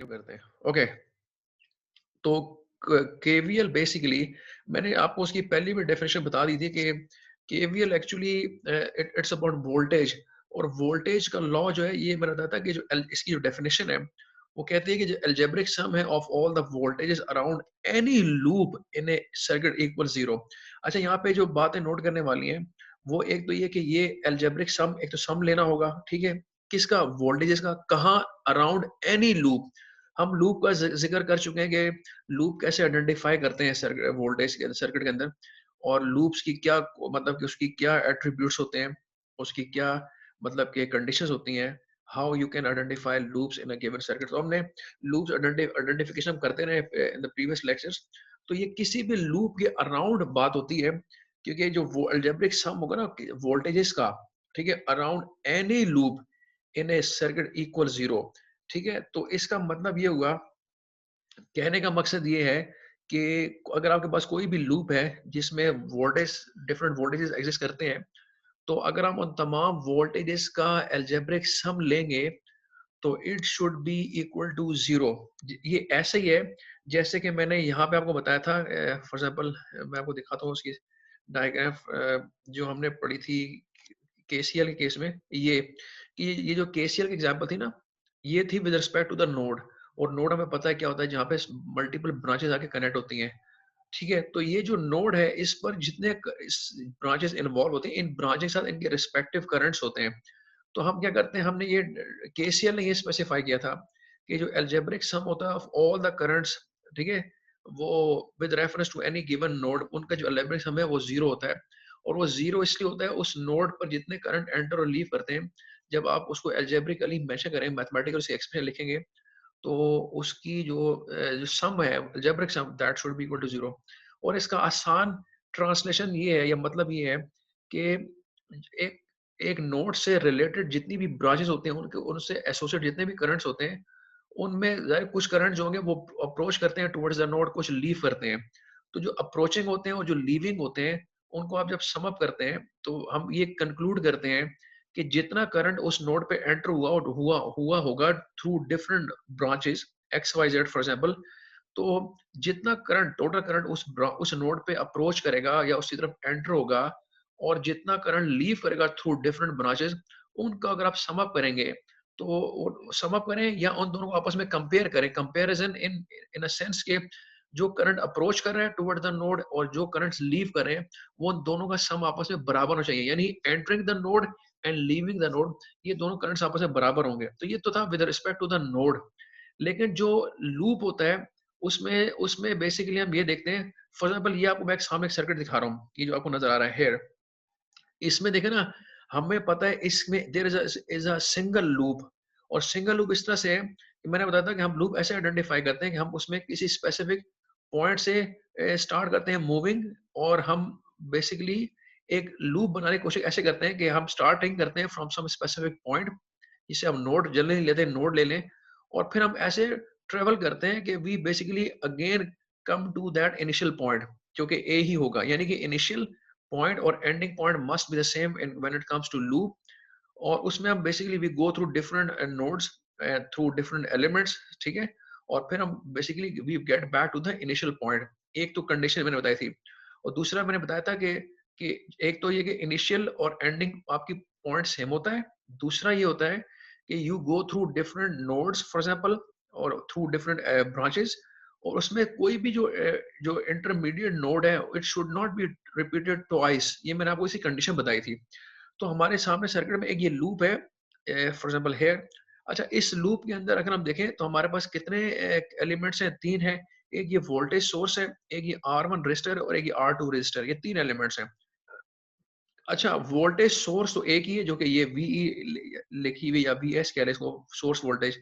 Continue करते हैं। Okay, तो केवीएल बेसिकली मैंने आपको उसकी पहली भी डेफिनेशन बता दी थी कि KVL actually it's about voltage. और वोल्टेज का लॉ जो है ये बताता था कि इसकी जो डेफिनेशन है वो कहती है कि जो अलजेब्रिक सम है of all the voltages around any loop in A circuit equal zero. अच्छा, यहाँ पे जो बातें नोट करने वाली हैं वो एक तो ये कि ये अलजेब्रिक सम, एक तो सम लेना होगा, ठीक है, किसका, वोल्टेजेस का, कहाँ, अराउंड एनी लूप। हम लूप का जिक्र कर चुके हैं कि लूप कैसे आइडेंटिफाई करते हैं वोल्टेज के सर्किट के अंदर, और लूप्स की क्या मतलब कि उसकी क्या एट्रीब्यूट्स होते हैं, उसकी क्या मतलब कि कंडीशंस होती हैं, how you can identify loops in a given circuit. तो हमने लूप्स आइडेंटिफिकेशन हम करते रहे इन द प्रीवियस लेक्चर्स। तो ये किसी भी लूप के अराउंड बात होती है, क्योंकि जो वो अलजेब्रिक सम होगा ना वोल्टेजेस का, ठीक है, around any loop in A circuit equal zero. ठीक है, तो इसका मतलब ये हुआ, कहने का मकसद ये है कि अगर आपके पास कोई भी लूप है जिसमें वोल्टेज, डिफरेंट वोल्टेजेस एग्जिस्ट करते हैं, तो अगर हम उन तमाम वोल्टेजेस का अलजेब्रिक सम लेंगे तो it should be equal to zero. ये ऐसे ही है जैसे कि मैंने यहाँ पे आपको बताया था। फॉर एग्जांपल मैं आपको दिखाता हूँ उसकी डायग्राम जो हमने पढ़ी थी केसीएल के केस में, ये कि ये जो केसीएल की एग्जांपल थी ना, ये थी with respect to the node. और नोड हमें पता है क्या होता है, जहाँ पे मल्टीपल ब्रांचेस आके कनेक्ट होती हैं। ठीक है, तो ये जो नोड है इस पर जितने ब्रांचेस इन्वॉल्व होते हैं, इन ब्रांचेस के साथ इनके रिस्पेक्टिव करंट्स होते हैं। तो हम क्या करते हैं, हमने ये केसीएल ने ये स्पेसिफाई किया था कि जो अलजेब्रिक सम होता है ऑफ ऑल द करंट्स, ठीक है, वो with reference to any given node, उनका जो अलजेब्रिक सम है वो जीरो होता है। और वो जीरो इसलिए होता है उस नोड पर जितने करंट एंटर और लीव करते हैं, जब आप उसको अलजेब्रिकली मेंशन करें, मैथमेटिकल से एक्सप्रेशन लिखेंगे, तो उसकी जो सम है algebraic sum that should be equal to zero. और इसका आसान ट्रांसलेशन ये है या मतलब ये है कि एक एक नोड से रिलेटेड जितनी भी ब्रांचेस होते हैं, उनके उनसे एसोसिएट जितने भी करंट्स होते हैं, उनमें ज़ाहिर कुछ करंट जो होंगे वो अप्रोच करते हैं टुवर्ड्स द नोड, कुछ लीव करते हैं। तो जो अप्रोचिंग होते हैं और जो लीविंग होते हैं, उनको आप जब सम अप करते हैं तो हम ये कंक्लूड करते हैं कि जितना करंट उस नोड पे एंटर हुआ और हुआ होगा through different branches X Y Z for example, तो जितना करंट, टोटल करंट उस नोड पे अप्रोच करेगा या उसकी तरफ एंटर होगा, और जितना करंट लीव करेगा थ्रू डिफरेंट ब्रांचेस, उनका अगर आप सम अप करेंगे, तो सम अप करें या उन दोनों को आपस में कंपेयर करें, comparison in in a sense के जो करंट अप्रोच कर रहे हैं टुवर्ड द नोड और जो करंट्स लीव कर रहे हैं, वो उन दोनों का सम आपस में बराबर होना चाहिए, यानी entering the node and leaving the node, ये दोनों करंट्स आपस में बराबर होंगे। तो ये तो था with respect to the node. लेकिन जो लूप होता है उसमें उसमें बेसिकली हम ये देखते हैं, फॉर एग्जांपल ये आपको मैं एक सामने एक सर्किट दिखा रहा हूँ, ये जो आपको नजर आ रहा है हेयर, इसमें देखें ना, हमें पता है इसमें there is a single loop. और सिंगल लूप इस तरह से है कि मैंने बताया था कि हम लूप ऐसे आइडेंटिफाई करते हैं कि हम उसमें किसी स्पेसिफिक पॉइंट से स्टार्ट करते हैं मूविंग, और हम बेसिकली एक लूप बनाने की कोशिश ऐसे करते हैं कि हम स्टार्टिंग करते हैं फ्रॉम सम स्पेसिफिक पॉइंट, जिसे हम नोड जनरली लेते हैं, नोड ले लें, और फिर हम ऐसे ट्रेवल करते हैं कि we basically again come to that initial point, जो कि ए ही होगा, यानी कि इनिशियल पॉइंट और ending point must be the same in when it comes to loop. और उसमें हम basically we go through different nodes through different elements, ठीक है, और फिर हम basically we get back to the initial point. एक तो कंडीशन मैंने बताई थी, और दूसरा मैंने बताया था कि एक तो ये कि इनिशियल और एंडिंग आपकी पॉइंट सेम होता है, दूसरा ये होता है कि you go through different nodes for example, और थ्रू डिफरेंट ब्रांचेस, और उसमें कोई भी जो इंटरमीडिएट नोड है it should not be repeated twice. ये मैंने आपको इसी कंडीशन बताई थी। तो हमारे सामने सर्किट में एक ये लूप है फॉर एग्जांपल हेयर। अच्छा, इस लूप के अंदर अगर हम देखें तो हमारे पास कितने एलिमेंट्स हैं, तीन हैं। एक ये वोल्टेज सोर्स है, एक ये R1 रजिस्टर और एक ये R2 रजिस्टर, ये तीन एलिमेंट्स हैं। अच्छा, वोल्टेज सोर्स तो एक ही है जो कि ये वीई लिखी हुई या वीएस कह रहे हैं इसको, सोर्स वोल्टेज।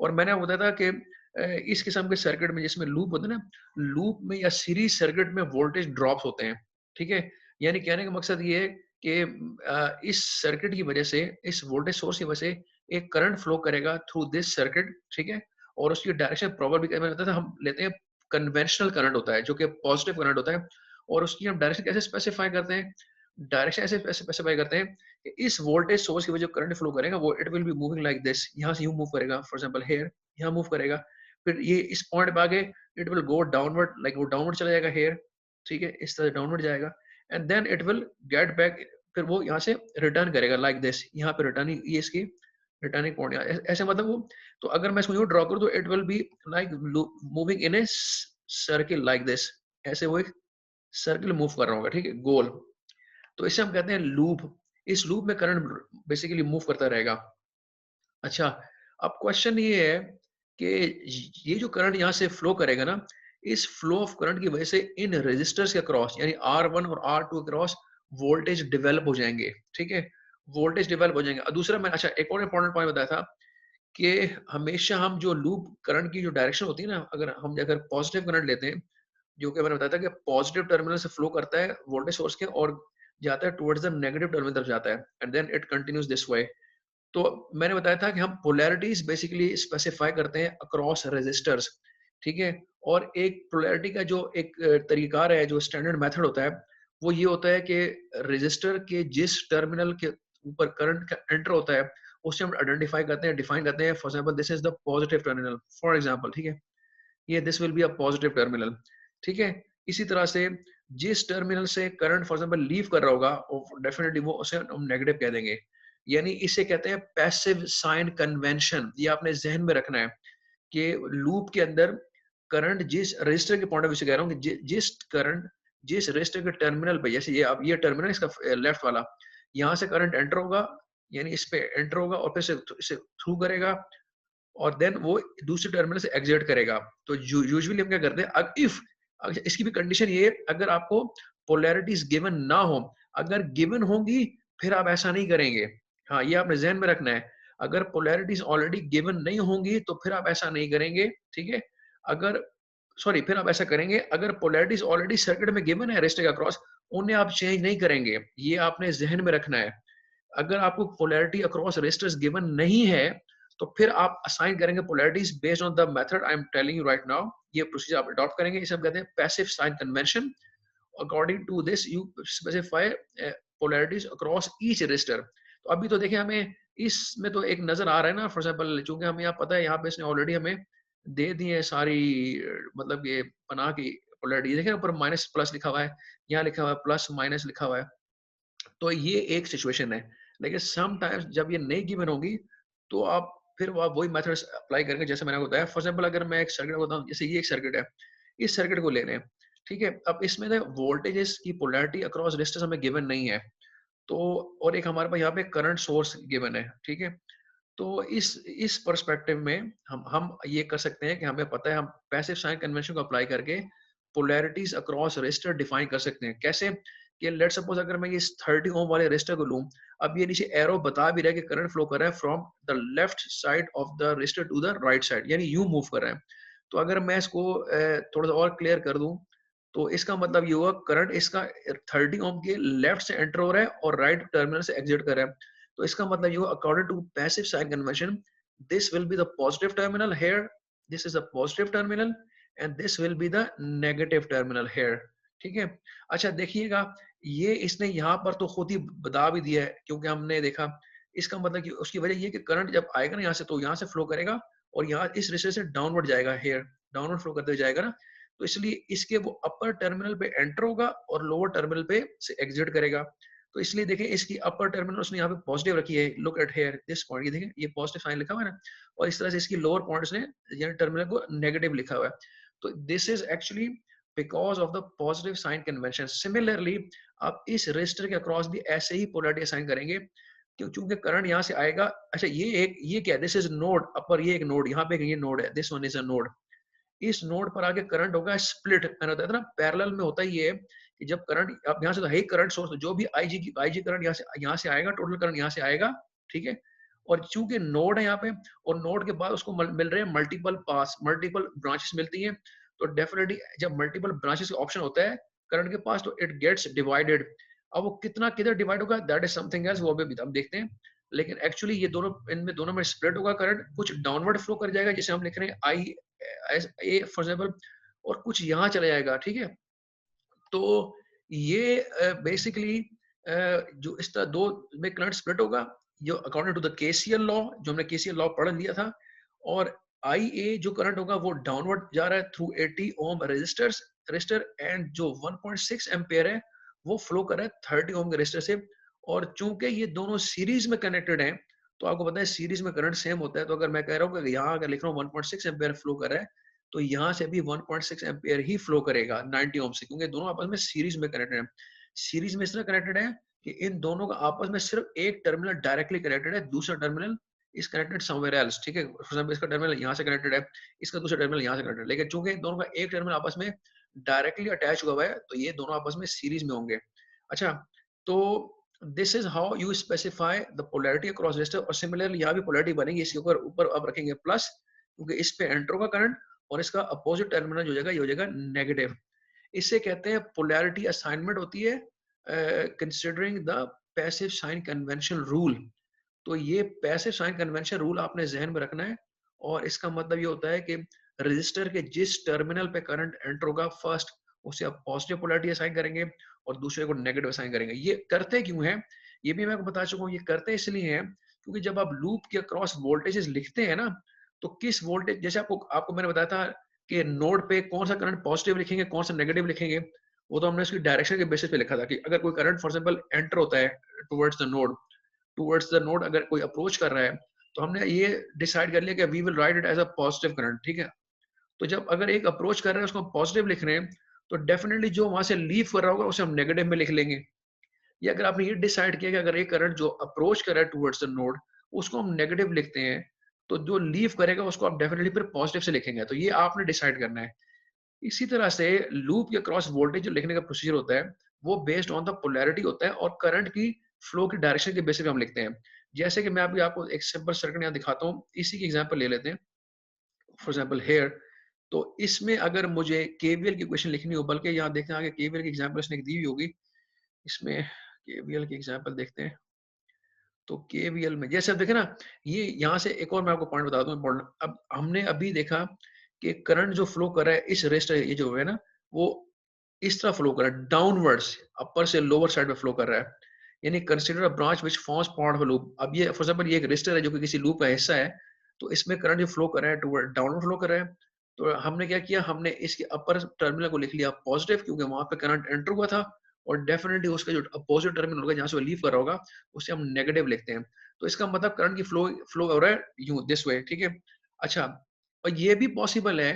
और मैंने आपको बताया था कि इस किस्म के सर्किट में जिसमें लूप होते हैं ना, लूप में या सीरीज सर्किट में वोल्टेज ड्रॉप्स होते हैं। ठीक है, यानी कहने का मकसद ये है कि इस सर्किट की वजह से, इस वोल्टेज सोर्स की वजह से एक करंट फ्लो करेगा थ्रू दिस सर्किट, ठीक है, और उसकी डायरेक्शन प्रॉपर भी मैंने बताया था, हम लेते हैं कन्वेंशनल करंट होता है जो कि पॉजिटिव करंट होता है, और उसकी हम डायरेक्शन कैसे स्पेसिफाई करते हैं, डायरेक्शन ऐसे स्पेसिफाई करते हैं कि इस वोल्टेज सोर्स की वजह करंट फ्लो करेगा, वो it will be moving like this, यहाँ से यूं मूव करेगा, फॉर एग्जांपल हियर यहाँ मूव करेगा। फिर ये इस पॉइंट पे आगे it will go downward, like वो डाउनवर्ड चला जाएगा हेयर, ठीक है, इस तरह डाउनवर्ड जाएगा, and then it will get back, फिर वो यहाँ से रिटर्न करेगा लाइक दिस, यहाँ पे रिटर्निंग, ये इसकी रिटर्निंग पॉइंट ऐसे, मतलब वो, तो अगर मैं इसको यूँ ड्रॉ करूँ तो it will be like moving in a circle like this, ऐसे वो एक सर्किल मूव कर रहा होगा, ठीक है, गोल। तो इसे हम कहते हैं लूप। इस लूप में करंट बेसिकली मूव करता रहेगा। अच्छा, अब क्वेश्चन ये है कि ये जो करंट यहाँ से फ्लो करेगा ना, इस फ्लो ऑफ करंट की वजह से इन रेजिस्टर्स के क्रॉस, यानी R1 और R2 के क्रॉस वोल्टेज डेवलप हो जाएंगे, ठीक है, वोल्टेज डेवलप हो जाएंगे। और दूसरा मैं, अच्छा, एक और इंपॉर्टेंट पॉइंट बताया था कि हमेशा हम जो लूप करंट की जो डायरेक्शन होती है ना, अगर पॉजिटिव करंट लेते हैं, जो कि मैंने बताया था कि पॉजिटिव टर्मिनल से फ्लो करता है वोल्टेज सोर्स के, और जाता है टुवर्ड्स द नेगेटिव टर्मिनल तरफ जाता है, and then it continues this way. तो मैंने बताया था कि हम पोलैरिटीज बेसिकली स्पेसिफाई करते हैं अक्रॉस रेजिस्टर्स, ठीक है, और एक पोलैरिटी का जो एक तरीकार है, जो स्टैंडर्ड मेथड होता है, वो ये होता है कि रेजिस्टर के जिस टर्मिनल के ऊपर करंट का एंटर होता है, उसे हम आइडेंटिफाई करते हैं, डिफाइन करते हैं। For example this is the positive terminal, for example, ठीक है, ये this will be a positive terminal, ठीक है। इसी तरह से जिस टर्मिनल से करंट फॉर एग्जांपल लीव कर रहा होगा, डेफिनेटली वो उसे हम नेगेटिव कह देंगे। यानी इसे कहते हैं पैसिव साइन कन्वेंशन। ये आपने जहन में रखना है कि लूप के अंदर करंट जिस रजिस्टर के पॉइंट ऑफ व्यू से कह रहा हूँ कि जिस करंट जिस रजिस्टर के टर्मिनल पे, जैसे ये आप ये टर्मिनल इसका लेफ्ट वाला, यहाँ से करंट एंटर होगा, यानी इस पे एंटर होगा और फिर से थ्रू करेगा, और देन वो दूसरे टर्मिनल से एग्जिट करेगा। तो यूजुअली हम क्या करते हैं, इफ इसकी भी कंडीशन ये, अगर आपको पोलैरिटीज गिवन ना हो, अगर गिवन होंगी फिर आप ऐसा नहीं करेंगे। हाँ, ये आपने ज़हन में रखना है। अगर पोलैरिटीज ऑलरेडी गिवन नहीं होंगी तो फिर आप ऐसा नहीं करेंगे, ठीक है। अगर सॉरी, फिर आप ऐसा करेंगे अगर पोलैरिटीज ऑलरेडी सर्किट में गिवन है रेजिस्टर का क्रॉस, उन्हें आप चेंज नहीं करेंगे। ये आपने ज़हन में रखना है। अगर आपको पोलैरिटी अक्रॉस रेजिस्टर्स गिवन नहीं है, तो फिर आप असाइन करेंगे polarities based on the method I am telling you right now. ये प्रोसीजर आप अडॉप्ट करेंगे, इसे हम कहते हैं passive sign convention. According to this you specify polarities across each resistor. तो अभी तो देखिए हमें इसमें तो एक नजर आ रहा है ना, फॉर एग्जांपल, चूंकि हमें यहाँ पता है, यहाँ पे इसने ऑलरेडी हमें दे दी है सारी, मतलब ये बना की पोलैरिटी। देखिए ऊपर माइनस प्लस लिखा हुआ है, यहाँ लिखा हुआ है प्लस माइनस लिखा हुआ है। तो ये एक सिचुएशन है। लेकिन समटाइम्स जब ये नहीं गिवन होगी, तो आप फिर आप वही मेथड्स अप्लाई करेंगे जैसे मैंने बताया। फॉर एग्जांपल, अगर मैं एक सर्किट बताऊं, जैसे ये एक सर्किट है, इस सर्किट को ले रहे हैं, ठीक है। अब इसमें वोल्टेजेस की पोलैरिटी अक्रॉस रेजिस्टर्स हमें गिवन नहीं है, तो और एक हमारे पास यहाँ पे करंट सोर्स गिवन है, ठीक है। तो इस पर्सपेक्टिव में हम ये कर सकते हैं कि हमें पता है, हम पैसिव साइन कन्वेंशन को अप्लाई करके पोलैरिटीज अक्रॉस रेजिस्टर डिफाइन कर सकते हैं। कैसे? कि लेट सपोज अगर मैं ये 30 ओम वाले रेजिस्टर को लूं, अब ये नीचे एरो बता भी रहा है कि करंट फ्लो कर रहा है from the left side of the resistor to the right side, यानी यूं मूव कर रहा है। तो अगर मैं इसको थोड़ा सा और क्लियर कर दूं, तो इसका मतलब ये हुआ करंट इसका 30 ओम के लेफ्ट से एंटर हो रहा है और राइट टर्मिनल से एग्जिट कर रहा है। तो इसका मतलब ये हुआ, according to passive sign convention, this will be the positive terminal here, this is the positive terminal, and this will be the negative terminal here, ठीक है। अच्छा देखिएगा, ये इसने यहाँ पर तो खुद ही बता भी दिया है, क्योंकि हमने देखा, इसका मतलब कि उसकी वजह ये कि करंट जब आएगा ना यहाँ से, तो यहाँ से फ्लो करेगा और यहाँ इस रेशे से डाउनवर्ड जाएगा, हेयर डाउनवर्ड फ्लो करते हुए जाएगा ना। तो इसलिए इसके वो अपर टर्मिनल पे एंटर होगा और लोअर टर्मिनल पे से एग्जिट करेगा। तो इसलिए देखें, इसकी अपर टर्मिनल उसने यहाँ पे पॉजिटिव रखी है, look at here this point, ये देखें, ये पॉजिटिव साइन लिखा हुआ है ना, और इस तरह से इसकी लोअर पॉइंट्स ने यानी टर्मिनल को नेगेटिव लिखा हुआ है। तो this is actually because of the positive sign convention. Similarly आप इस रेजिस्टर के अक्रॉस भी ऐसे ही पोलैरिटी असाइन करेंगे, क्योंकि करंट यहाँ से आएगा। अच्छा, ये क्या, दिस इज नोड अपर, ये एक नोड, यहाँ पे ये नोड है, this one is a node. इस नोड पर आके करंट होगा स्प्लिट, मैंने बताया था ना, पैरेलल में होता ही है कि जब करंट, अब यहाँ से तो है ही करंट सोर्स, तो जो भी आईजी करंट यहाँ से आएगा, टोटल करंट यहाँ से आएगा, ठीक है। और चूंकि नोड है यहाँ पे, और नोड के बाद उसको मिल रहे हैं मल्टीपल पास, मल्टीपल ब्रांचेस मिलती हैं, तो डेफिनेटली जब मल्टीपल ब्रांचेस का ऑप्शन होता है करंट के पास, तो इट गेट्स डिवाइडेड। अब वो कितना किधर डिवाइड होगा, दैट इज समथिंग एल्स, वो अभी हम देखते हैं। लेकिन एक्चुअली ये दोनों, इनमें दोनों में स्प्लिट होगा करंट, कुछ डाउनवर्ड फ्लो कर जाएगा जिसे हम लिख रहे हैं आई ए फॉर एग्जाम्पल, और कुछ यहाँ चला जाएगा, ठीक है। तो ये बेसिकली जो इस तरह दो में करंट स्प्लिट होगा, जो according to the KCL law, जो हमने केसीएल लॉ पढ़ लिया था। और IA जो करंट होगा वो डाउनवर्ड जा रहा है थ्रू 80 ओम रजिस्टर एंड जो 1.6 एम्पेयर है वो फ्लो कर रहा है 30 ओम के रजिस्टर से। और चूंकि ये दोनों सीरीज में कनेक्टेड हैं, तो आपको पता है सीरीज में करंट सेम होता है। तो अगर मैं कह रहा हूँ कि यहाँ अगर लिख रहा हूँ 1.6 एम्पेयर फ्लो कर रहा है, तो यहाँ से भी 1.6 एम्पेयर ही फ्लो करेगा 90 ओम से, क्योंकि दोनों आपस में सीरीज में कनेक्टेड है। सीरीज में इस तरह कनेक्टेड है कि इन दोनों का आपस में सिर्फ एक टर्मिनल डायरेक्टली कनेक्टेड है, दूसरा terminal is connected somewhere else. ठीक है, फॉर एग्जांपल इसका टर्मिनल यहाँ से कनेक्टेड है, इसका दूसरा टर्मिनल यहाँ से कनेक्टेड है, लेकिन चूंकि दोनों का एक टर्मिनल आपस में डायरेक्टली अटैच हुआ है, तो ये दोनों आपस में सीरीज में होंगे। अच्छा, तो this is how you specify the polarity across resistor. और सिमिलरली यहाँ भी पोलैरिटी बनेगी, इसके ऊपर ऊपर आप रखेंगे प्लस, क्योंकि इस पे एंटर होगा करंट, और इसका अपोजिट टर्मिनल जो हो जाएगा ये हो जाएगा नेगेटिव। इसे कहते हैं पोलैरिटी असाइनमेंट होती है, considering the passive sign convention rule. तो ये पैसिव साइन कन्वेंशन रूल आपने जहन में रखना है, और इसका मतलब ये होता है कि रजिस्टर के जिस टर्मिनल पे करंट एंटर होगा फर्स्ट, उसे आप पॉजिटिव पोलैरिटी असाइन करेंगे और दूसरे को नेगेटिव असाइन करेंगे। ये करते क्यों है, ये भी मैं आपको बता चुका हूँ। ये करते इसलिए है क्योंकि जब आप लूप के अक्रॉस वोल्टेजेस लिखते हैं ना, तो किस वोल्टेज, जैसे आपको आपको मैंने बताया था कि नोड पे कौन सा करंट पॉजिटिव लिखेंगे कौन सा नेगेटिव लिखेंगे, वो तो हमने उसकी डायरेक्शन के बेसिस पे लिखा था कि अगर कोई करंट फॉर एग्जांपल एंटर होता है टुवर्ड्स द नोड, अगर कोई अप्रोच कर रहा है, तो हमने ये डिसाइड कर लिया कि we will write it as a positive current. ठीक है, तो जब अगर एक अप्रोच कर रहे हैं उसको हम पॉजिटिव लिख रहे हैं, तो डेफिनेटली जो वहां से लीव कर रहा होगा उसे हम नेगेटिव में लिख लेंगे। या अगर आपने ये डिसाइड किया कि अगर एक करंट जो अप्रोच कर रहा है टुवर्ड्स द नोड, उसको हम नेगेटिव लिखते हैं, तो जो लीव करेगा उसको आप डेफिनेटली फिर पॉजिटिव से लिखेंगे। तो ये आपने डिसाइड करना है। इसी तरह से लूप के क्रॉस वोल्टेज जो लिखने का प्रोसीजर होता है, वो बेस्ड ऑन द पोलैरिटी होता है और करंट की फ्लो की डायरेक्शन के बेसिस पे हम लिखते हैं। जैसे कि मैं अभी आपको एक सिंपल सर्किट यहाँ दिखाता हूँ, इसी की एग्जांपल ले लेते हैं। फॉर एग्जांपल हेयर, तो इसमें अगर मुझे केवीएल की इक्वेशन लिखनी हो, बल्कि यहाँ देखें आगे केवीएल की एग्जांपल इसने दी हुई होगी, इसमें केवीएल की एग्जांपल देखते हैं। तो केवीएल में जैसे अब देखे ना, ये यहाँ से एक और मैं आपको पॉइंट बता दूं इम्पोर्टेंट। अब हमने अभी देखा कि करंट जो फ्लो कर रहा है इस रेस्ट, ये जो है ना, वो इस तरह फ्लो कर रहा है डाउनवर्ड्स, अपर से लोअर साइड में फ्लो कर रहा है। यानी consider a branch which forms part of a loop. अब ये फॉर एग्जांपल ये एक रेजिस्टर है जो कि किसी लूप का हिस्सा है, तो इसमें करंट जो फ्लो कर रहा है टुवर्ड डाउनवर्ड फ्लो कर रहा है। तो हमने क्या किया, हमने इसके अपर टर्मिनल को लिख लिया पॉजिटिव, क्योंकि वहां पे करंट एंटर हुआ था, और डेफिनेटली उसका जो अपोजिट टर्मिनल होगा जहां से वो लीव कर रहा होगा, उसे हम नेगेटिव लिखते हैं। तो इसका मतलब करंट की फ्लो फ्लो हो रहा है यूं दिस वे। ठीक है, अच्छा, और ये भी पॉसिबल है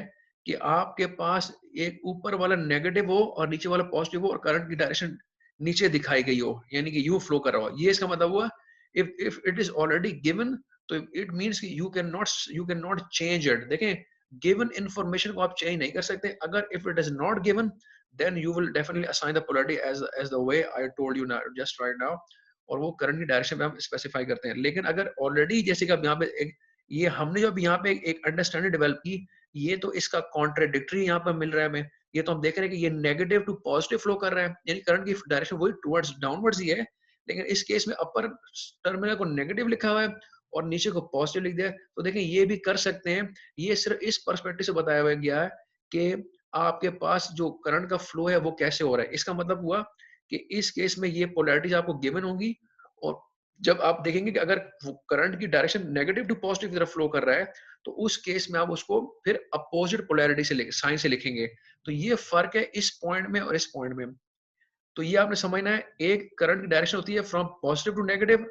कि आपके पास एक ऊपर वाला नेगेटिव हो और नीचे वाला पॉजिटिव हो और करंट की डायरेक्शन नीचे दिखाई गई हो, यानी कि यू फ्लो कर रहा हो। ये इसका मतलब हुआ, if it is already given, तो इट मींस कि you can not change it. देखें, गिवन इंफॉर्मेशन को आप चेंज नहीं कर सकते। अगर if it is not given, then you will definitely assign the polarity as the way I told you now, just right now, और वो करंट की डायरेक्शन में हम स्पेसिफाई करते हैं। लेकिन अगर ऑलरेडी जैसे कि अब यहाँ पे एक, ये हमने जो अभी यहाँ पे एक अंडरस्टैंडिंग डेवलप की, ये तो इसका कॉन्ट्रेडिक्टरी यहाँ पर मिल रहा है हमें। ये तो हम देख रहे हैं कि ये नेगेटिव टू पॉजिटिव फ्लो कर रहा है, यानी करंट की डायरेक्शन वही टुवर्ड्स डाउनवर्ड्स ही है, लेकिन इस केस में अपर टर्मिनल को नेगेटिव लिखा हुआ है और नीचे को पॉजिटिव लिख दिया है। तो देखें, ये भी कर सकते हैं। ये सिर्फ इस पर्सपेक्टिव से बताया हुआ गया है कि आपके पास जो करंट का फ्लो है वो कैसे हो रहा है। इसका मतलब हुआ कि इस केस में ये पोलैरिटीज आपको गिवन होंगी, और जब आप देखेंगे कि अगर वो करंट की डायरेक्शन नेगेटिव टू पॉजिटिव की तरफ फ्लो कर रहा है, तो उस केस में आप उसको फिर अपोजिट पोलैरिटी से साइन से लिखेंगे। तो ये फर्क है इस पॉइंट में और इस पॉइंट में। तो ये आपने समझना है, एक करंट की डायरेक्शन होती है फ्रॉम पॉजिटिव टू नेगेटिव,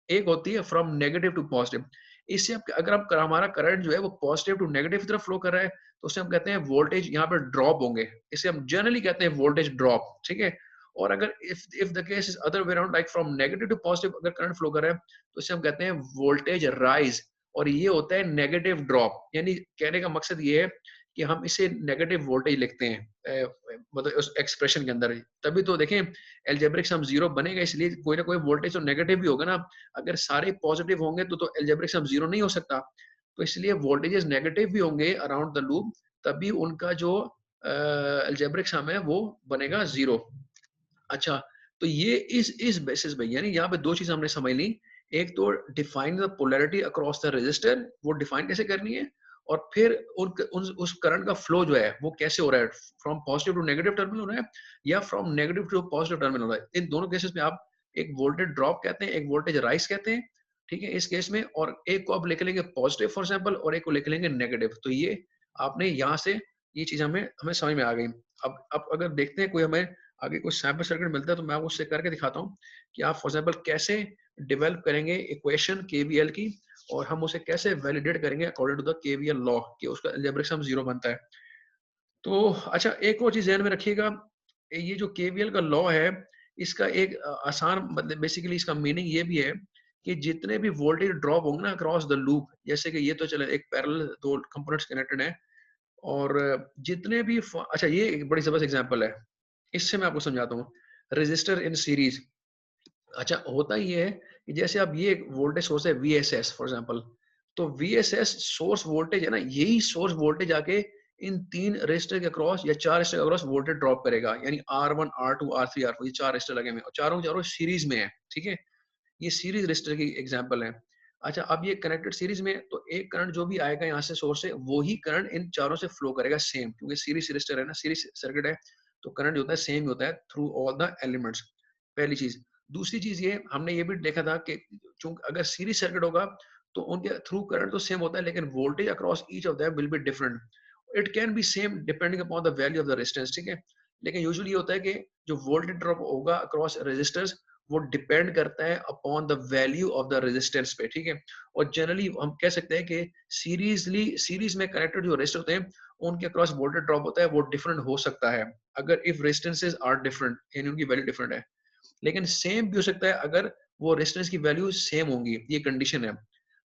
एक होती है फ्रॉम नेगेटिव टू पॉजिटिव। इससे आप अगर आप हमारा करंट जो है वो पॉजिटिव टू नेगेटिव की तरफ फ्लो कर रहा है, तो उससे हम कहते हैं वोल्टेज यहाँ पर ड्रॉप होंगे। इसे हम जनरली कहते हैं वोल्टेज ड्रॉप। ठीक है, और अगर if the case is other way around, like from negative to positive अगर करंट फ्लो कर रहा है, तो इसे हम कहते हैं वोल्टेज राइज, और ये होता है नेगेटिव ड्रॉप। यानी कहने का मकसद ये है कि हम इसे नेगेटिव वोल्टेज लिखते हैं मतलब उस एक्सप्रेशन के अंदर। तभी तो देखें, एल्जेब्रिक सम जीरो बनेगा, इसलिए कोई ना कोई वोल्टेज तो नेगेटिव भी होगा ना। अगर सारे पॉजिटिव होंगे तो एल्जेब्रिक सम जीरो नहीं हो सकता। तो इसलिए वोल्टेजेस नेगेटिव भी होंगे अराउंड द लूप, तभी उनका जो एल्जेब्रिक सम है वो बनेगा जीरो। अच्छा, तो ये इस बेसिस पे, यानी यहाँ पे दो चीज हमने समझ ली। एक तो define the polarity across the resistor, वो डिफाइन कैसे करनी है, और फिर उस करंट का फ्लो जो है वो कैसे हो रहा है, from positive to negative terminal हो रहा है या from negative to positive terminal हो रहा है। इन दोनों केसेस में आप एक वोल्टेज ड्रॉप कहते हैं, एक वोल्टेज राइज कहते हैं। ठीक है, इस केस में, और एक को आप लिख लेंगे पॉजिटिव फॉर एग्जांपल और एक को लिख लेंगे नेगेटिव। तो ये आपने यहाँ से ये चीज़ हमें हमें समझ में आ गई। अब अगर देखते हैं कोई हमें आगे कोई सैंपल सर्किट मिलता है तो मैं आपको उससे करके दिखाता हूँ कि आप फॉर एग्जांपल कैसे डेवलप करेंगे इक्वेशन केवीएल की, और हम उसे कैसे वैलिडेट करेंगे according to the KVL law कि उसका अलजेब्रिक सम 0 बनता है। तो अच्छा, एक और चीज़ ध्यान में रखिएगा, ये जो केवीएल का लॉ है, इसका एक आसान मतलब बेसिकली इसका मीनिंग ये भी है कि जितने भी वोल्टेज ड्रॉप होंगे ना अक्रॉस द लूप, जैसे कि ये तो चले एक पैरेलल 2 कंपोनेंट्स कनेक्टेड हैं, और जितने भी अच्छा, ये एक बड़ी ज़बरदस्त एग्जांपल है, इससे मैं आपको समझाता हूँ। रेजिस्टर इन सीरीज, अच्छा होता ये है कि जैसे अब ये एक वोल्टेज सोर्स है वीएसएस फॉर एग्जांपल, तो वीएसएस सोर्स वोल्टेज है ना, यही सोर्स वोल्टेज आके इन 3 रेजिस्टर के अक्रॉस या 4 रेजिस्टर के अक्रॉस वोल्टेज ड्रॉप करेगा, यानी R1 R2 R3 R4, ये 4 रेजिस्टर लगे हुए हैं और चारों के चारों सीरीज में है, ठीक है। ये सीरीज रेजिस्टर की एग्जांपल है। अच्छा, अब ये कनेक्टेड सीरीज में, तो एक करंट जो भी आएगा यहाँ से सोर्स से, वही करंट इन चारों से फ्लो करेगा सेम, क्योंकि सीरीज रेजिस्टर है ना, सीरीज सर्किट है, तो करंट जो होता है सेम ही होता है थ्रू ऑल द एलिमेंट्स। पहली चीज। दूसरी चीज ये हमने ये भी देखा था कि चूंकि अगर सीरीज सर्किट होगा तो उनके थ्रू करंट तो सेम होता है, लेकिन voltage across each of them will be different. It can be same depending upon the value of the resistance, ठीक है। लेकिन यूजुअली होता है कि जो वोल्टेज ड्रॉप होगा अक्रॉस रेजिस्टर्स, वो डिपेंड करता है upon the value of the resistance पे, ठीक है। और जनरली हम कह सकते हैं कि सीरीज में कनेक्टेड जो रेजिस्टर होते हैं, उनके अक्रॉस वोल्टेज ड्रॉप होता है वो डिफरेंट हो सकता है, अगर इफ रेजिस्टेंसेस आर डिफरेंट, यानी उनकी वैल्यू डिफरेंट है। लेकिन सेम भी हो सकता है अगर वो रेजिस्टेंस की वैल्यू सेम होंगी, ये कंडीशन है।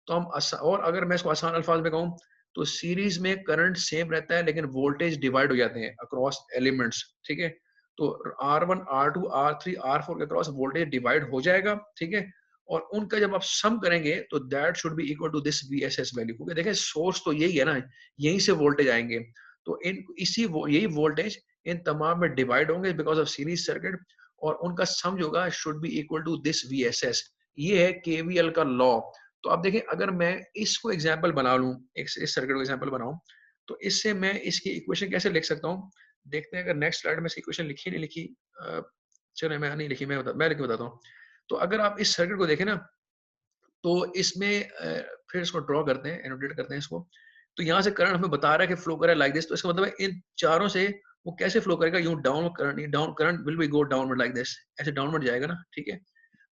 तो और अगर मैं इसको आसान अल्फाज में कहूँ, तो सीरीज में करंट सेम रहता है लेकिन वोल्टेज डिवाइड हो जाते हैं अक्रॉस एलिमेंट्स, ठीक है। तो R1 R2 R3 R4 के अक्रॉस वोल्टेज डिवाइड हो जाएगा, ठीक है। और उनका जब आप सम करेंगे तो that should be equal to this VSS value, क्योंकि देखें सोर्स तो यही है ना, यहीं से वोल्टेज आएंगे, तो इन यही वोल्टेज इन तमाम में डिवाइड होंगे बिकॉज ऑफ सीरीज सर्किट, और उनका सम जो होगा should be equal to this VSS। ये है केवीएल का लॉ। तो आप देखें, अगर मैं इसको एग्जांपल बना लूं, इस सर्किट को एग्जांपल बनाऊं, तो इससे मैं इसकी इक्वेशन कैसे लिख सकता हूं। देखते हैं, अगर नेक्स्ट स्लाइड में इसकी इक्वेशन लिखी नहीं लिखी, चलिए मैं नहीं लिखी, मैं लिख के बताता हूँ। तो अगर आप इस सर्किट को देखें ना, तो इसमें फिर इसको ड्रॉ करते हैं, एनोटेट करते हैं इसको। तो यहाँ से करंट हमें बता रहा है कि फ्लो करे लाइक दिस, तो इसका मतलब है इन चारों से वो कैसे फ्लो करेगा, यूं downward current, down current will be go downward like this, ऐसे डाउनवर्ड जाएगा ना, ठीक है।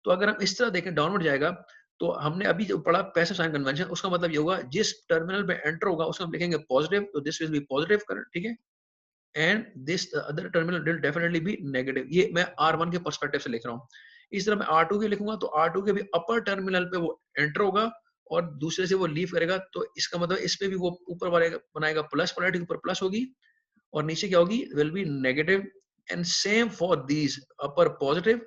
तो अगर हम इस तरह देखें डाउनवर्ड जाएगा, तो हमने अभी जो पढ़ा पैसिव साइन कन्वेंशन, उसका मतलब ये होगा जिस टर्मिनल पे एंटर होगा उसको हम लिखेंगे पॉजिटिव, तो this will be positive current, ठीक है। And this other terminal will definitely be negative. ये मैं R1 के पर्सपेक्टिव से लिख रहा हूँ। इस तरह मैं R2 के लिखूंगा तो R2 के भी अपर टर्मिनल पे वो एंटर होगा और दूसरे से वो लीव करेगा, तो इसका मतलब इस पे भी वो ऊपर वाले बनाएगा प्लस, पोलैरिटी ऊपर प्लस होगी और नीचे क्या होगी, will be negative. And same for these upper positive,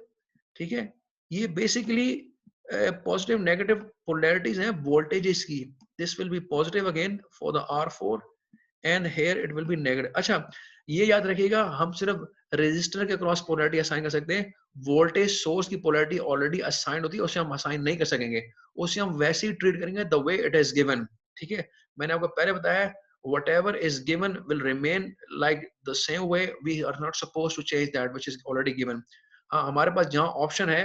ठीक है। ये बेसिकली पॉजिटिव नेगेटिव पोलैरिटीज हैं वोल्टेजेस की। This will be positive again for the R4 and here it will be negative. अच्छा, ये याद रखिएगा, हम सिर्फ रेजिस्टर के क्रॉस पोलैरिटी असाइन कर सकते हैं, वोल्टेज सोर्स की पोलैरिटी ऑलरेडी असाइन होती है, उसे हम असाइन नहीं कर सकेंगे, उसे हम वैसे ही ट्रीट करेंगे the way it is given, ठीक है। मैंने आपको पहले बताया whatever is given will remain like the same way, we are not supposed to change that which is already given। हाँ, हमारे पास जहाँ ऑप्शन है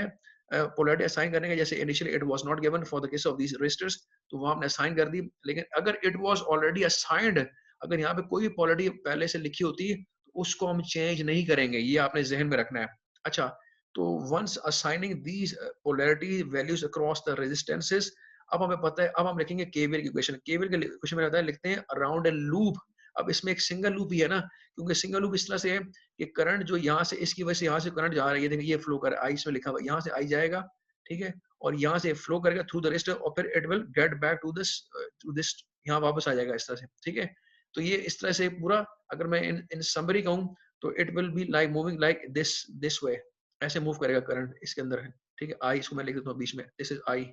पोलैरिटी असाइन करने का, जैसे initially it was not given for the case of these resistors, तो वहां हमने असाइन कर दी, लेकिन अगर इट वाज ऑलरेडी असाइंड, अगर यहाँ पे कोई भी पोलैरिटी पहले से लिखी होती तो उसको हम चेंज नहीं करेंगे, ये आपने जहन में रखना है। अच्छा, तो once assigning these polarity values across the resistances, अब हमें पता है, अब हम लिखेंगे केवीएल की इक्वेशन। केवीएल की इक्वेशन में रहता है, लिखते हैं अराउंड ए लूप। अब इसमें एक सिंगल लूप ही है ना, क्योंकि सिंगल लूप इस तरह से है कि करंट जो यहाँ से, इसकी वजह से यहाँ से करंट जा रही है, देखिए ये फ्लो कर आई इसमें लिखा हुआ, यहाँ से आई जाएगा, ठीक है, और यहाँ से फ्लो करेगा थ्रू द रेजिस्टर और फिर it will get back to this, यहाँ वापस आ जाएगा इस तरह से, ठीक है। तो ये इस तरह से पूरा, अगर मैं इन समरी कहूँ, तो it will be like moving like this way, ऐसे मूव करेगा करंट इसके अंदर है, ठीक है। आई, इसको मैं लिख देता हूँ बीच में, दिस इज आई।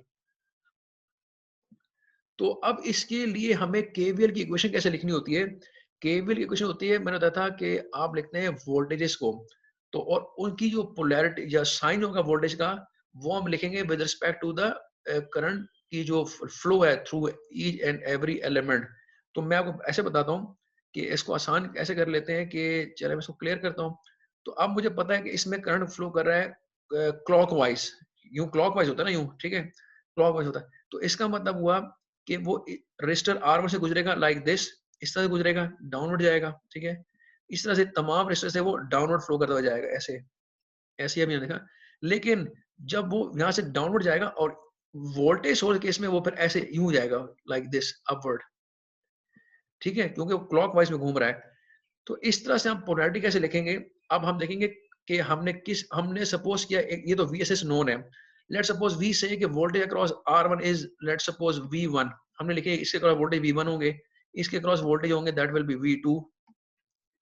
तो अब इसके लिए हमें केवीएल की इक्वेशन कैसे लिखनी होती है। केवीएल की इक्वेशन होती है, मैंने बताया था कि आप लिखते हैं वोल्टेजेस को, तो और उनकी जो पोलैरिटी या साइन होगा वोल्टेज का, वो हम लिखेंगे with respect to the current की जो फ्लो है through each and every element. तो मैं आपको ऐसे बताता हूँ कि इसको आसान ऐसे कर लेते हैं कि चलिए मैं इसको क्लियर करता हूँ। तो अब मुझे पता है कि इसमें करंट फ्लो कर रहा है क्लॉकवाइज, यूं क्लॉकवाइज होता है ना, यूं, ठीक है, क्लॉकवाइज होता है। तो इसका मतलब हुआ कि वो रेजिस्टर R1 से गुजरेगा लाइक दिस, इस तरह से गुजरेगा, डाउनवर्ड जाएगा, ठीक है। इस तरह से तमाम रेजिस्टर से वो डाउनवर्ड फ्लो करता हुआ जाएगा, ऐसे ऐसे अभी हमने देखा। लेकिन जब वो यहाँ से डाउनवर्ड जाएगा और वोल्टेज सोर्स केस में वो फिर ऐसे यूं जाएगा लाइक दिस अपवर्ड, ठीक है, क्योंकि वो क्लॉकवाइज में घूम रहा है। तो इस तरह से हम पोलैरिटी कैसे लिखेंगे? अब हम देखेंगे कि हमने सपोज किया, ये तो VSS नोन है। लेट्स सपोज वी से कि voltage across R1 is let's suppose V1। हमने लिखे इसके अक्रॉस वोल्टेज V1 होंगे, इसके अक्रॉस वोल्टेज होंगे दैट विल बी V2,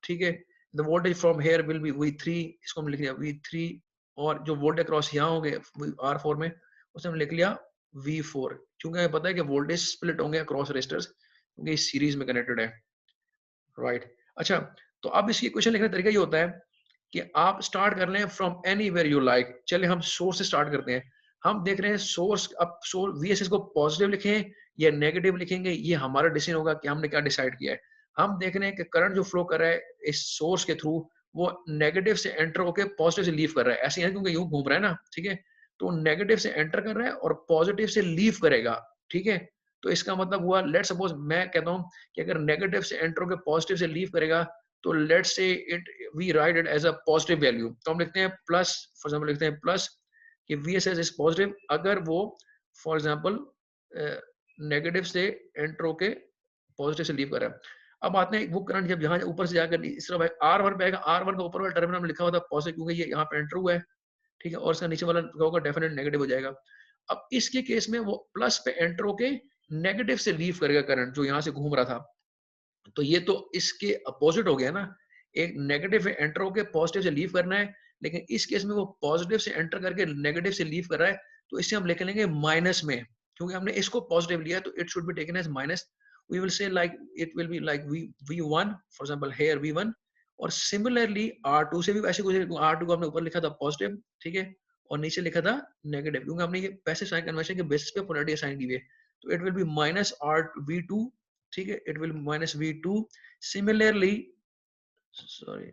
ठीक है। The voltage from here will be V3, इसको हम लिख लिया V3। और जो वोल्टेज अक्रॉस यहाँ होंगे R4 में, उसे हम लिख लिया V4, क्योंकि हमें पता है कि वोल्टेज स्प्लिट होंगे अक्रॉस रेजिस्टर्स, क्योंकि इस सीरीज में कनेक्टेड है, राइट। अच्छा, तो अब इसकी इक्वेशन लिखने का तरीका ये होता है कि आप स्टार्ट कर लें फ्रॉम एनीवेयर यू लाइक। चलिए हम सोर्स से स्टार्ट करते हैं। हम देख रहे हैं सोर्स, अब सोर्स VSS को पॉजिटिव लिखें या नेगेटिव लिखेंगे, ये हमारा डिसीजन होगा कि हमने क्या डिसाइड किया है। हम देख रहे हैं कि करंट जो फ्लो कर रहा है इस सोर्स के थ्रू, वो नेगेटिव से एंटर होकर पॉजिटिव से लीव कर रहा है, ऐसे है क्योंकि यूं घूम रहा है ना, ठीक है। तो नेगेटिव से एंटर कर रहा है और पॉजिटिव से लीव करेगा, ठीक है। तो इसका मतलब हुआ, लेट सपोज मैं कहता हूं कि अगर नेगेटिव से एंटर होकर पॉजिटिव से लीव करेगा, तो let's say it we write it as a positive value. तो हम लिखते हैं प्लस, फॉर एग्जांपल लिखते हैं प्लस कि VSS इज पॉजिटिव अगर वो फॉर एग्जांपल नेगेटिव से एंटर होके पॉजिटिव से लीव कर रहा है। अब आते हैं वो करंट जब यहाँ ऊपर से जाकर इस तरफ R1 पे आएगा, R1 का ऊपर वाला टर्मिनल में लिखा हुआ था पॉजिटिव, क्योंकि ये यहाँ पे एंटर हुआ है, ठीक है, और इसका नीचे वाला होगा डेफिनेट नेगेटिव हो जाएगा। अब इसके केस में वो प्लस पे एंटर होके नेगेटिव से लीव करेगा करंट जो यहाँ से घूम रहा था। तो ये तो इसके अपोजिट हो गया ना, एक नेगेटिव से एंटर होके पॉजिटिव से लीव करना है, लेकिन इस केस में वो पॉजिटिव से एंटर करके नेगेटिव से लीव कर रहा है, तो इसे हम लिख लेंगे माइनस में, क्योंकि हमने इसको पॉजिटिव लिया तो it should be taken as minus. We will say like it will be like V1 for example here V1। और सिमिलरली R2 से भी वैसे कुछ, R2 को हमने ऊपर लिखा था पॉजिटिव, ठीक है, और नीचे लिखा था नेगेटिव, क्योंकि हमने ये पैसिव साइन कन्वेंशन के बेसिस पे पोलैरिटी असाइन की है। तो it will B minus R V2, ठीक है, it will minus V2। Similarly sorry,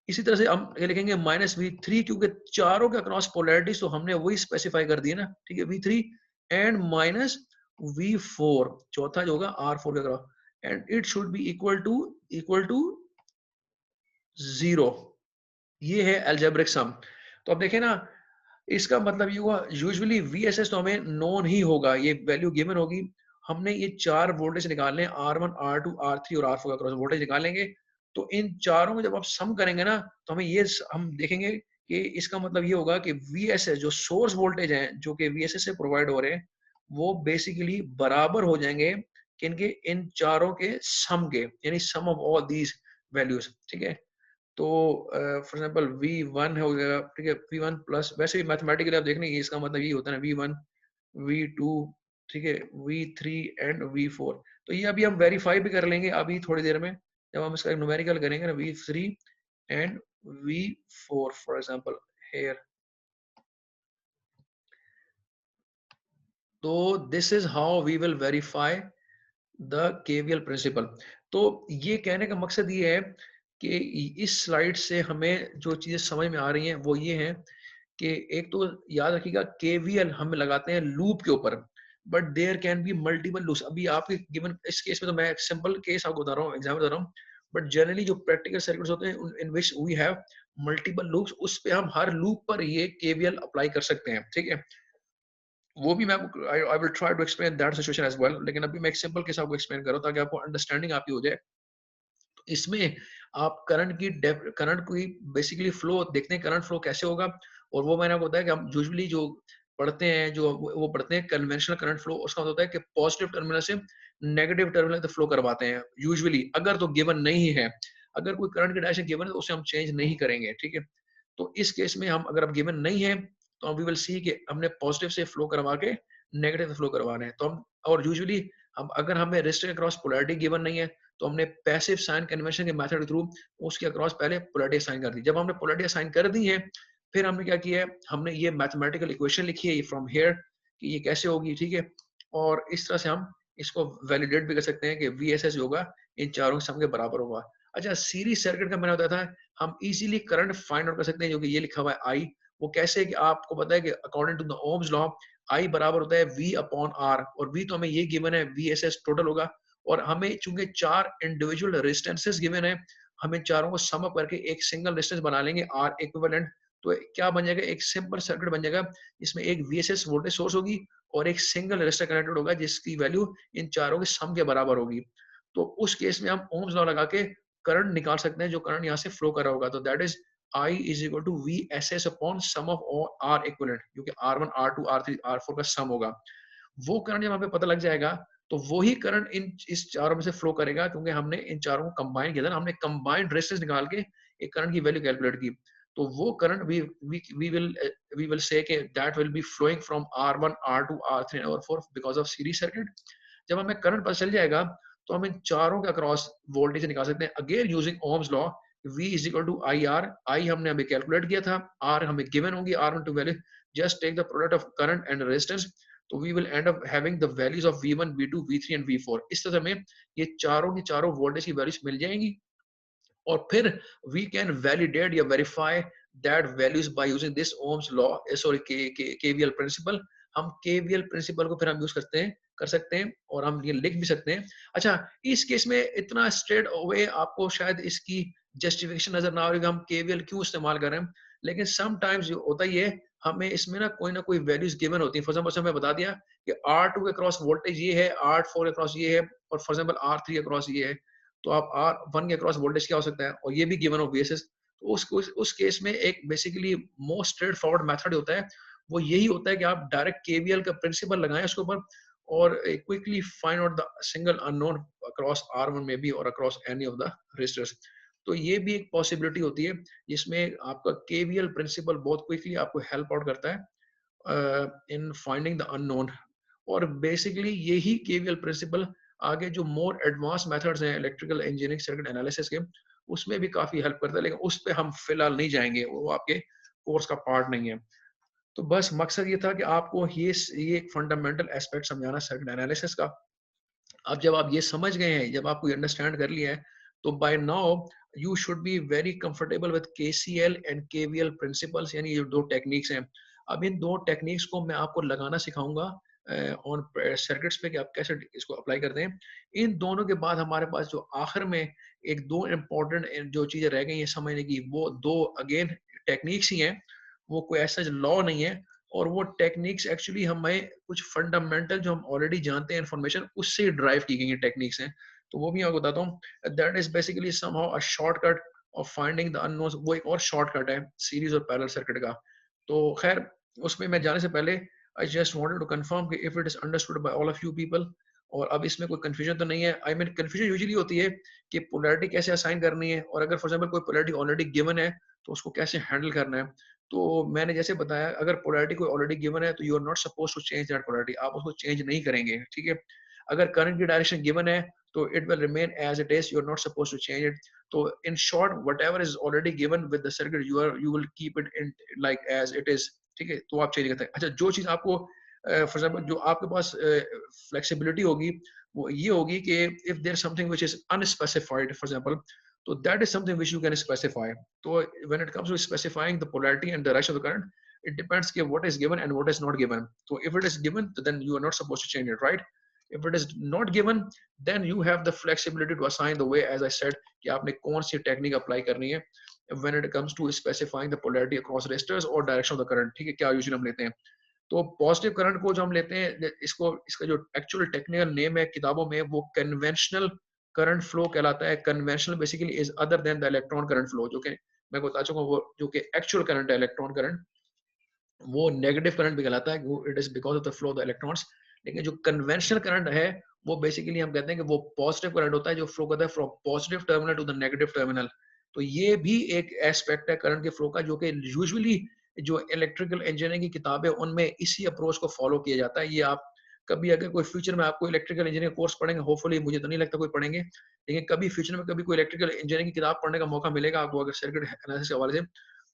इसी तरह से हम ये लिखेंगे माइनस V3, क्योंकि चारों के अक्रॉस पोलैरिटी तो हमने वही स्पेसिफाई कर दी है ना, ठीक है, V3 एंड माइनस V4, चौथा जो होगा R4 के across, and it should be equal to 0। ये है अलजेब्रिक सम। तो अब देखें ना, इसका मतलब ये हुआ यूजुअली VSS तो हमें नोन ही होगा, ये वैल्यू गिवन होगी। हमने ये चार वोल्टेज निकालने हैं, R1 R2 R3 और R4 का क्रॉस वोल्टेज निकालेंगे। तो इन चारों को जब आप सम करेंगे ना, तो हमें ये हम देखेंगे कि इसका मतलब ये होगा कि VSS जो सोर्स वोल्टेज हैं जो कि VSS से प्रोवाइड हो रहे हैं, वो बेसिकली बराबर हो जाएंगे किनके, इन चारों के सम के, यानी सम ऑफ ऑल दीज वैल्यूज, ठीक है। तो फॉर एग्जांपल V1 हो गया, ठीक है, V1 प्लस, वैसे भी मैथमेटिकली आप देख लेंगे इसका मतलब ये होता है ना V1 V2, ठीक है, V3 एंड V4। तो ये अभी हम वेरीफाई भी कर लेंगे अभी थोड़ी देर में, जब हम इसका न्यूमेरिकल करेंगे ना, V3 and V4 for example here. तो this is how we will verify the KVL principle. तो ये कहने का मकसद ये है कि इस स्लाइड से हमें जो चीजें समझ में आ रही हैं वो ये है कि एक तो याद रखिएगा KVL हम लगाते हैं लूप के ऊपर, but there can be multiple loops. अभी आपके गिवन इस केस में तो मैं सिंपल केस आपको बता रहा हूँ, एग्जाम्पल बता रहा हूँ, बट जनरली जो प्रैक्टिकल सर्किट्स होते हैं in which we have multiple loops, उस पे हम हर लूप पर ये KVL अप्लाई कर सकते हैं, ठीक है। वो भी मैं I will try to explain that situation as well, लेकिन अभी मैं एक सिंपल केस आपको एक्सप्लेन कर रहा हूं ताकि आपको अंडरस्टैंडिंग आपकी हो जाए। तो इसमें आप करंट की बेसिकली फ्लो देखते हैं, करंट फ्लो कैसे होगा। और वो मैंने आपको बताया कि हम यूजुअली जो पढ़ते हैं, जो वो पढ़ते हैं कन्वेंशनल करंट फ्लो, उसका मतलब होता है कि पॉजिटिव टर्मिनल से नेगेटिव टर्मिनल तक फ्लो करवाते हैं यूजुअली, अगर तो गिवन नहीं है। अगर कोई करंट की डायरेक्शन गिवन है तो उसे हम चेंज नहीं करेंगे, ठीक है। तो इस केस में हम अगर अब गिवन नहीं है तो वी विल सी कि हमने पॉजिटिव से फ्लो करवा के नेगेटिव फ्लो करवाना है। तो हम, और यूजुअली हम अगर हमें रेजिस्टर के अक्रॉस पोलैरिटी गिवन नहीं है तो हमने पैसिव साइन कन्वेंशन के मेथड के थ्रू उसके अक्रॉस पहले पोलैरिटी असाइन कर दी। जब हमने पोलैरिटी असाइन कर दी है, फिर हमने क्या किया है, हमने ये मैथमेटिकल इक्वेशन लिखी है फ्रॉम हेयर कि ये कैसे होगी, ठीक है। और इस तरह से हम इसको वैलिडेट भी कर सकते हैं कि VSS होगा इन चारों सम के बराबर होगा। अच्छा, सीरीज सर्किट का मैंने बताया था हम इजीली करंट फाइंड आउट कर सकते हैं, जो कि ये लिखा हुआ है I। वो कैसे कि आपको पता है कि according to the ohm's law I बराबर होता है V अपॉन R, और V तो हमें ये गिवन है, VSS टोटल होगा, और हमें चूंकि 4 इंडिविजुअल रेजिस्टेंसेस गिवन है, हमें चारों को सम अप करके एक सिंगल रेजिस्टेंस बना लेंगे R इक्विवेलेंट। तो क्या बन जाएगा, एक सिंपल सर्किट बन जाएगा, इसमें एक VSS वोल्टेज सोर्स होगी और एक सिंगल रेजिस्टर कनेक्टेड होगा जिसकी वैल्यू इन चारों के सम के बराबर होगी। तो उस केस में हम ओम्स लॉ लगा के करंट निकाल सकते हैं, जो करंट यहाँ से फ्लो कर रहा होगा। तो that is I is equal to VSS upon sum of all R equivalent, क्योंकि R1, R2, R3, R4 का सम होगा। वो करंट जब हमें पता लग जाएगा, तो वही करंट इस चारों में से फ्लो करेगा, क्योंकि हमने इन चारों को कंबाइन किया था ना, हमने कंबाइंड रेजिस्टेंस निकाल के एक करंट की वैल्यू कैलकुलेट की। तो वो करंट वी विल से कि that will be flowing from R1, R2, R3 और R4 because of series circuit. जब हमें करंट पता चल जाएगा, तो हम इन चारों के अक्रॉस वोल्टेज निकाल सकते हैं, again using Ohm's law. V is equal to IR, I हमने अभी कैलकुलेट किया था, R हमें गिवन होगी, R1 to value, just take the product of current and resistance, तो we will end up having the values of V1, V2, V3 and V4। इस तरह में ये चारों की चारों वोल्टेज की वैल्यूज मिल जाएंगी, और फिर we can validate या verify that values by using this Ohm's law, sorry KVL principle। हम KVL principle को फिर हम यूज कर सकते हैं, और हम ये लिख भी सकते हैं। अच्छा, इस केस में इतना स्ट्रेट अवे आपको शायद इसकी जस्टिफिकेशन नजर ना आएगा हम KVL क्यों इस्तेमाल कर रहे हैं, लेकिन समटाइम्स होता ही है, हमें इसमें ना कोई वैल्यूज गिवन होती है। फॉर एग्जांपल हमें बता दिया कि R2 के क्रॉस वोल्टेज ये है, R4 के क्रॉस ये है, और फॉर एग्जांपल R3 के क्रॉस ये है, तो आप R1 के क्रॉस वोल्टेज क्या हो सकता है, और ये भी गिवन हो VSS। तो उस केस में एक basically most straight forward method होता है, वो यही होता है कि आप डायरेक्ट KVL का प्रिंसिपल लगाएं उसके ऊपर, और quickly find out the single unknown across R1 में भी और across any of the resistors. तो ये भी एक पॉसिबिलिटी होती है, जिसमें आपका KVL प्रिंसिपल बहुत क्विकली आपको हेल्प आउट करता है इन फाइंडिंग द अननोन। और बेसिकली यही केवीएल प्रिंसिपल आगे जो मोर एडवांस मेथड्स हैं इलेक्ट्रिकल इंजीनियरिंग सर्किट एनालिसिस के, उसमें भी काफी हेल्प करता है, लेकिन उस पे हम फिलहाल नहीं जाएंगे, वो आपके कोर्स का पार्ट नहीं है। तो बस मकसद ये था कि आपको ये एक फंडामेंटल एस्पेक्ट समझाना सर्किट एनालिसिस का। अब जब आप ये समझ गए हैं, जब आपको अंडरस्टैंड कर लिया है, तो by now you should be very comfortable with KCL and KVL principles, यानी ये दो टेक्निक्स हैं। अब इन दो टेक्निक्स को मैं आपको लगाना सिखाऊंगा ऑन सर्किट्स पे कि आप कैसे इसको अप्लाई करते हैं। इन दोनों के बाद हमारे पास जो आखिर में एक दो इम्पोर्टेंट जो चीजें रह गई हैं समझने की, वो दो अगेन टेक्निक्स ही हैं, वो कोई ऐसा लॉ नहीं है। और वो टेक्निक्स एक्चुअली हमें कुछ फंडामेंटल जो हम ऑलरेडी जानते हैं इन्फॉर्मेशन, उससे ड्राइव की गई टेक्निक्स हैं। तो वो भी आपको बताता हूँ। That is basically somehow a shortcut of finding the unknowns. वो एक और शॉर्टकट है सीरीज और पैरेलल सर्किट का। तो खैर, उसमें मैं जाने से पहले I just wanted to confirm कि if it is understood by all of you people, और अब इसमें कोई कंफ्यूजन तो नहीं है। आई मीन कंफ्यूजन यूजुअली होती है कि पोलैरिटी कैसे असाइन करनी है, और अगर फॉर एग्जांपल कोई पोलैरिटी ऑलरेडी गिवन है तो उसको कैसे हैंडल करना है। तो मैंने जैसे बताया, अगर पोलैरिटी कोई ऑलरेडी गिवन है तो you are not suppose to change that polarity, आप उसको चेंज नहीं करेंगे, ठीक है। अगर करंट की डायरेक्शन गिवन है तो it will remain as it is, you are not suppose to change it. तो in short, whatever is already given with the circuit, you will keep it in like as it is, ठीक है। तो आप change करते हैं। अच्छा, जो चीज आपको फॉर एग्जांपल जो आपके पास फ्लेक्सिबिलिटी होगी, वो ये होगी कि if there something which is unspecified for example, so that is something which you can specify. So when it comes to specifying the polarity and the direction of the current, it depends on what is given and what is not given. So if it is given, then you are not supposed to change it, right? If it is not given, then you have the flexibility to assign the way, as I said, कि आपने कौन सी technique apply करनी है when it comes to specifying the polarity across resistors or direction of the current, ठीक है। क्या usually हम लेते हैं, तो पॉजिटिव करंट को जो हम लेते हैं, इसको इसका जो एक्चुअल टेक्निकल नेम है किताबों में, वो कन्वेंशनल करंट फ्लो कहलाता है। Conventional basically is other than the electron current flow, जो कि मैं बता चुका हूँ, वो जो कि एक्चुअल करंट है इलेक्ट्रॉन करंट, वो नेगेटिव करंट भी कहलाता है, it is because of the flow of the electrons. लेकिन जो कन्वेंशनल करंट है, वो बेसिकली हम कहते हैं कि वो पॉजिटिव करंट होता है, जो फ्लो करता है from positive terminal to the negative terminal. तो ये भी एक एस्पेक्ट है करंट के फ्लो का, जो कि यूजुअली जो इलेक्ट्रिकल इंजीनियरिंग की किताबें, उनमें इसी अप्रोच को फॉलो किया जाता है। ये आप कभी अगर कोई फ्यूचर में आपको इलेक्ट्रिकल इंजीनियरिंग कोर्स पढ़ेंगे, होपफुली, मुझे तो नहीं लगता कोई पढ़ेंगे, लेकिन कभी फ्यूचर में कभी कोई इलेक्ट्रिकल इंजीनियरिंग की किताब पढ़ने का मौका मिलेगा आपको अगर सर्किट एनालिसिस के हवाले से,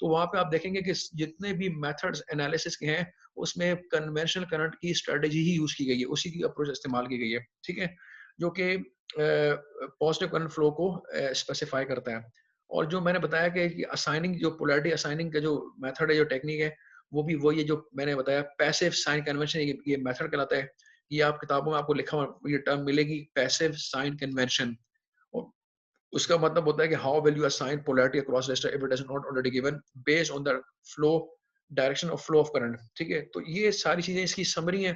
तो वहां पे आप देखेंगे कि जितने भी मेथड्स एनालिसिस के हैं, उसमें कन्वेंशनल करंट की स्ट्रेटेजी ही यूज की गई है, उसी की अप्रोच इस्तेमाल की गई है, ठीक है, जो कि पॉजिटिव करंट फ्लो को स्पेसिफाई करता है। और जो मैंने बताया कि असाइनिंग, जो पोलैरिटी असाइनिंग का जो मेथड है, जो टेक्निक है, वो भी वही है जो मैंने बताया, पैसिव साइन कन्वेंशन, ये मेथड कहलाता है। ये आप किताबों में आपको लिखा हुआ ये टर्म मिलेगी, पैसिव साइन कन्वेंशन। और उसका मतलब होता है कि how will you assign polarity across register if it is not already given based on the flow direction of flow of current. ठीक है, तो ये सारी चीजें इसकी समरी है।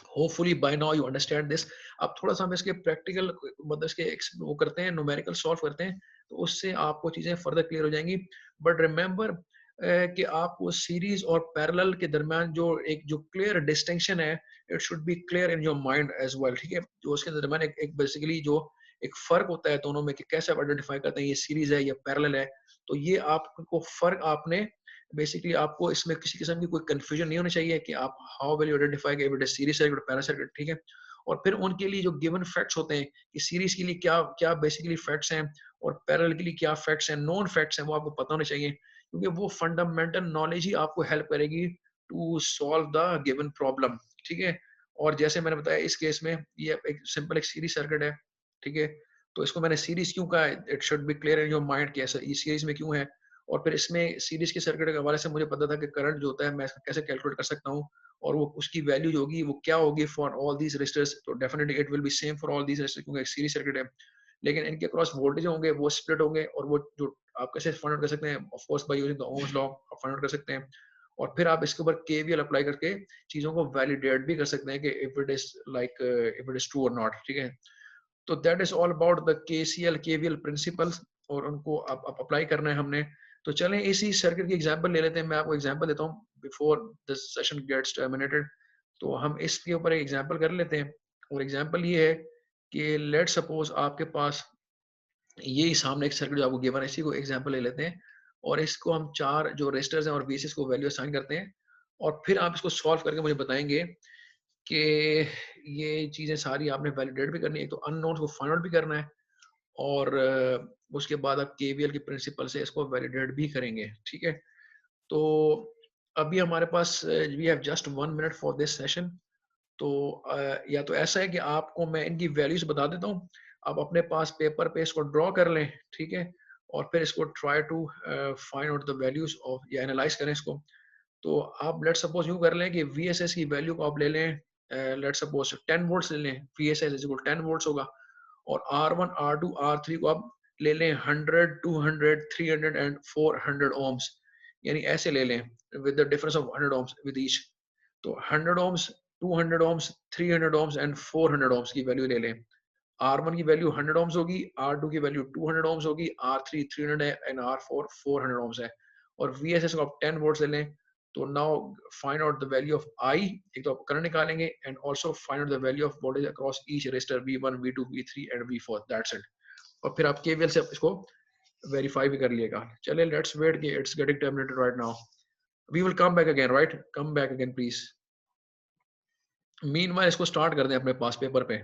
Hopefully by now you understand this. अब थोड़ा सा हम इसके प्रैक्टिकल मतलब इसके वो करते हैं, न्यूमेरिकल सॉल्व करते हैं, तो उससे आपको चीजें फर्दर क्लियर हो जाएंगी। बट रिमेंबर कि आपको सीरीज और पैरेलल के दरमियान जो जो क्लियर डिस्टिंक्शन है, it should be clear in your mind as well. ठीक है, जो उसके दरमियान एक बेसिकली जो एक फर्क होता है दोनों में, कि कैसे आप आइडेंटिफाई करते हैं ये सीरीज है या पैरेलल है। तो ये आपको फर्क आपने बेसिकली, आपको इसमें किसी किस्म की कोई कंफ्यूजन नहीं होनी चाहिए कि आप how will you identify if it is series circuit para circuit. ठीक है, और फिर उनके लिए जो गिवन फैक्ट्स होते हैं कि सीरीज के लिए क्या क्या बेसिकली फैक्ट्स हैं और पैरेलल के लिए क्या फैक्ट्स हैं, नॉन फैक्ट्स हैं, वो आपको पता होने चाहिए, क्योंकि वो फंडामेंटल नॉलेज ही आपको हेल्प करेगी to solve the given problem. ठीक है, और जैसे मैंने बताया इस केस में ये एक सिंपल एक सीरीज सर्किट है। ठीक है, तो इसको मैंने सीरीज क्यों कहा, it should be clear in your mind कि ऐसा इस सीरीज में क्यों है। और फिर इसमें सीरीज के सर्किट के हवाले से मुझे पता था कि करंट जो होता है मैं कैसे कैलकुलेट कर सकता हूँ, और वो उसकी वैल्यू जो होगी वो क्या होगी फॉर ऑल दीज रेजिस्टर्स। तो definitely it will be same for all these resistors, क्योंकि एक सीरीज सर्किट है। लेकिन इनके क्रॉस वोल्टेज होंगे वो स्प्लिट होंगे, और वो जो आप कैसे फाइंड आउट कर सकते हैं, of course by using the ohm's law आप फाइंड आउट कर सकते हैं। और फिर आप इसके ऊपर केवीएल अप्लाई करके चीजों को वैलिडेट भी कर सकते हैं कि if it is like if it is true और नॉट। ठीक है, तो that is all about the KCL KVL principles, और उनको अब अप्लाई करना है हमने। तो चलें इसी सर्किट की एग्जांपल ले लेते हैं। मैं आपको एग्जांपल देता हूँ before the session gets terminated. तो हम इसके ऊपर एक एग्जांपल कर लेते हैं, और एग्जांपल ये है कि लेट सपोज आपके पास ये सामने एक सर्किट जो आपको गिवन है, इसी को एग्जांपल ले लेते हैं, और इसको हम चार जो रेजिस्टर्स हैं और वीसीएस को वैल्यू असाइन करते हैं, और फिर आप इसको सॉल्व करके मुझे बताएंगे कि ये चीजें सारी आपने वैलिडेट भी करनी है, तो अननोन को फाइंड आउट भी करना है, और उसके बाद आप केवीएल के प्रिंसिपल से इसको वैलिडेट भी करेंगे। ठीक है, तो अभी हमारे पास we have just 1 minute for this session. तो या तो ऐसा है कि आपको मैं इनकी वैल्यूज बता देता हूँ, आप अपने पास पेपर पे इसको ड्रॉ कर लें। ठीक है, और फिर इसको try to find out the values of, या एनालाइज करें इसको। तो आप लेट सपोज यूं कर लें कि VSS की वैल्यू को आप ले लें, लेट सपोज 10 वोल्ट्स ले लें, VSS इज इक्वल 10 वोल्ट्स होगा, और R1 R2 R3 को आप ले लें 100 200 300 एंड 400 ओम्स, यानी ऐसे ले लें with the difference of 100 ohms with each. तो 100 ohms, 200 ohms, 300 ohms and 400 ohms की वैल्यू ले लें। R1 की वैल्यू 100 ओम्स होगी, R2 की वैल्यू 200 ओम्स होगी, R3 300 है एंड R4 400 ओम्स है, और VSS को आप 10 वोल्ट्स ले लें। तो now find out the value of I, एक तो आप करंट निकालेंगे, and also find out the value of voltage across each resistor V1 V2 V3 and V4, that's it. और फिर आप केवीएल से इसको वेरीफाई भी कर लिएगा। चलिए लेट्स वेट कि it's getting terminated right now. We will come back again, right, come back again please. Meanwhile इसको स्टार्ट कर दें अपने पास पेपर पे।